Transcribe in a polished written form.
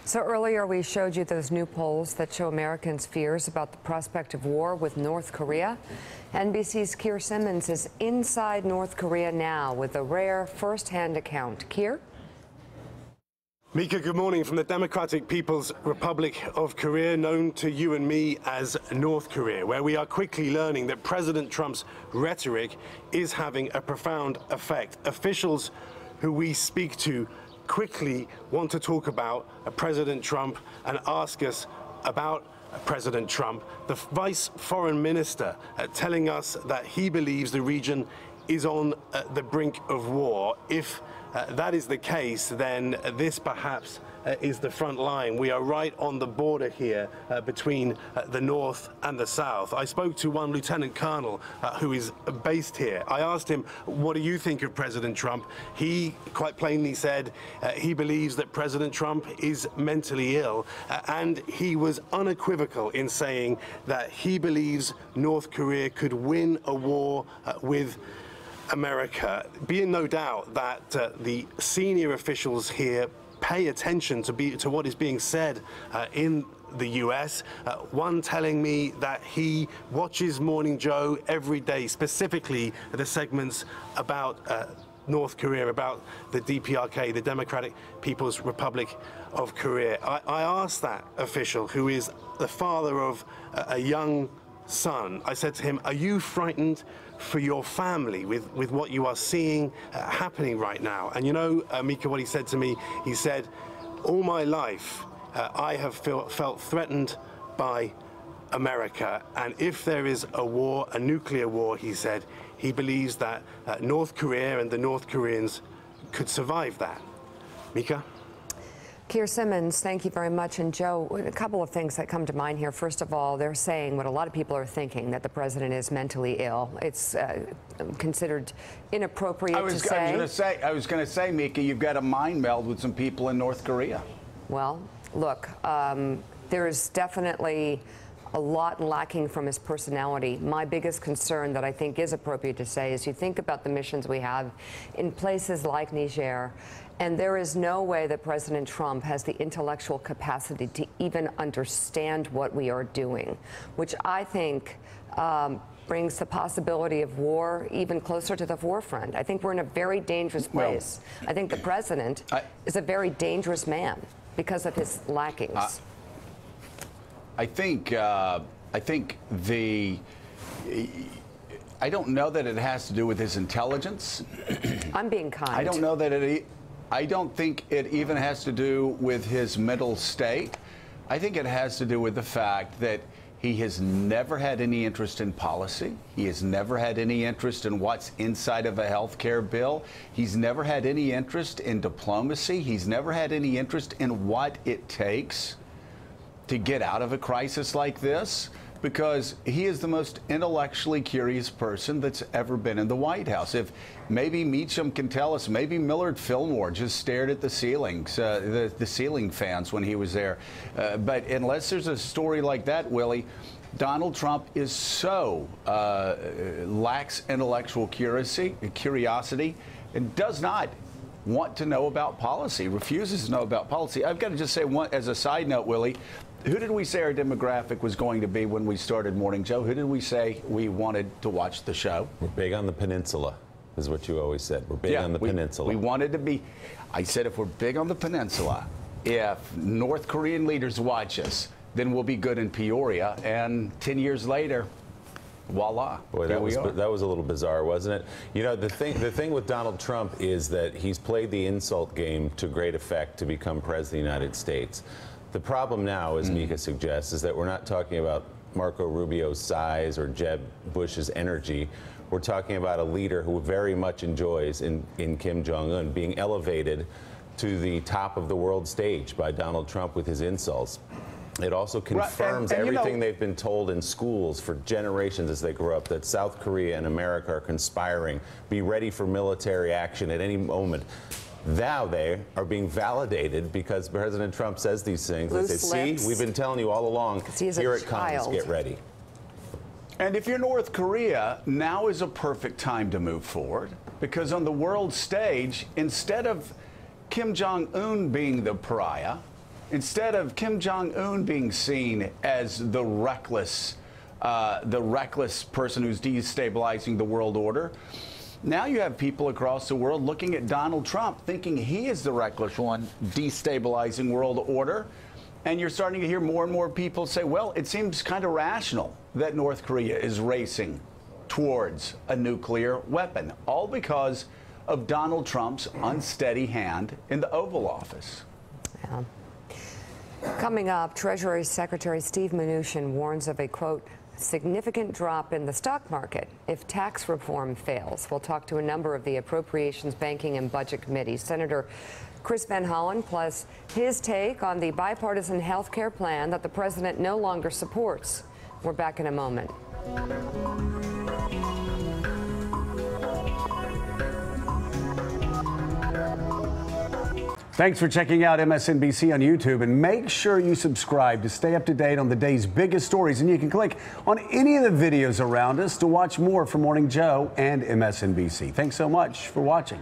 So earlier we showed you those new polls that show Americans' fears about the prospect of war with North Korea. NBC's Keir Simmons is inside North Korea now with a rare first-hand account. Keir? Mika, good morning from the Democratic People's Republic of Korea, known to you and me as North Korea, where we are quickly learning that President Trump's rhetoric is having a profound effect. Officials who we speak to quickly want to talk about President Trump and ask us about President Trump. The Vice Foreign Minister telling us that he believes the region is on the brink of war. If that is the case, then this perhaps is the front line. We are right on the border here between the North and the South. I spoke to one Lieutenant Colonel who is based here. I asked him, what do you think of President Trump? He quite plainly said he believes that President Trump is mentally ill, and he was unequivocal in saying that he believes North Korea could win a war with America. Be in no doubt that the senior officials here pay attention to what is being said in the US. One telling me that he watches Morning Joe every day, specifically the segments about North Korea, about the DPRK, the Democratic People's Republic of Korea. I asked that official, who is the father of a young son, I said to him, are you frightened for your family with what you are seeing happening right now? And you know, Mika, what he said to me, he said, all my life I have felt threatened by America, and if there is a war, a nuclear war, he said, he believes that North Korea and the North Koreans could survive that. Mika? Keir Simmons, thank you very much. And Joe, a couple of things that come to mind here. First of all, they're saying what a lot of people are thinking, that the president is mentally ill. It's considered inappropriate to say. I was going to say, Mika, you've got a mind meld with some people in North Korea. Well, look, there's definitely a lot lacking from his personality. My biggest concern that I think is appropriate to say is you think about the missions we have in places like Niger, and there is no way that President Trump has the intellectual capacity to even understand what we are doing, which I think brings the possibility of war even closer to the forefront. I think we're in a very dangerous place. I think the president is a very dangerous man because of his lackings. I don't know that it has to do with his intelligence. I'm being kind. I don't think it even has to do with his mental state. I think it has to do with the fact that he has never had any interest in policy. He has never had any interest in what's inside of a health care bill. He's never had any interest in diplomacy. He's never had any interest in what it takes to get out of a crisis like this, because he is the most intellectually curious person that's ever been in the White House. If maybe Meacham can tell us, maybe Millard Fillmore just stared at the ceilings, the ceiling fans when he was there. But unless there's a story like that, Willie, Donald Trump is so lacks intellectual curiosity and does not want to know about policy, refuses to know about policy. I've got to just say, as a side note, Willie, who did we say our demographic was going to be when we started Morning Joe? Who did we say we wanted to watch the show? We're big on the peninsula, is what you always said. We're big on the peninsula. We wanted to be, I said, if we're big on the peninsula, if North Korean leaders watch us, then we'll be good in Peoria. And 10 years later, voila. Boy, that was a little bizarre, wasn't it? You know, the thing with Donald Trump is that he's played the insult game to great effect to become president of the United States. The problem now, as Mika suggests, is that we're not talking about Marco Rubio's size or Jeb Bush's energy. We're talking about a leader who very much enjoys in Kim Jong-un being elevated to the top of the world stage by Donald Trump with his insults. It also confirms everything they've been told in schools for generations as they grow up, that South Korea and America are conspiring. Be ready for military action at any moment. Now they are being validated because President Trump says these things. They say, see, we've been telling you all along, here it comes, get ready. And if you're North Korea, now is a perfect time to move forward, because on the world stage, instead of Kim Jong-un being the pariah, Instead of Kim Jong-un being seen as the reckless person who's destabilizing the world order, now you have people across the world looking at Donald Trump thinking he is the reckless one destabilizing world order. And you're starting to hear more and more people say, well, it seems kind of rational that North Korea is racing towards a nuclear weapon, all because of Donald Trump's unsteady hand in the Oval Office. Yeah. Coming up, Treasury Secretary Steve Mnuchin warns of a, quote, significant drop in the stock market if tax reform fails. We'll talk to a number of the Appropriations, Banking, and Budget Committees. Senator Chris Van Hollen, plus his take on the bipartisan health care plan that the president no longer supports. We're back in a moment. Thanks for checking out MSNBC on YouTube, and make sure you subscribe to stay up to date on the day's biggest stories. And you can click on any of the videos around us to watch more from Morning Joe and MSNBC. Thanks so much for watching.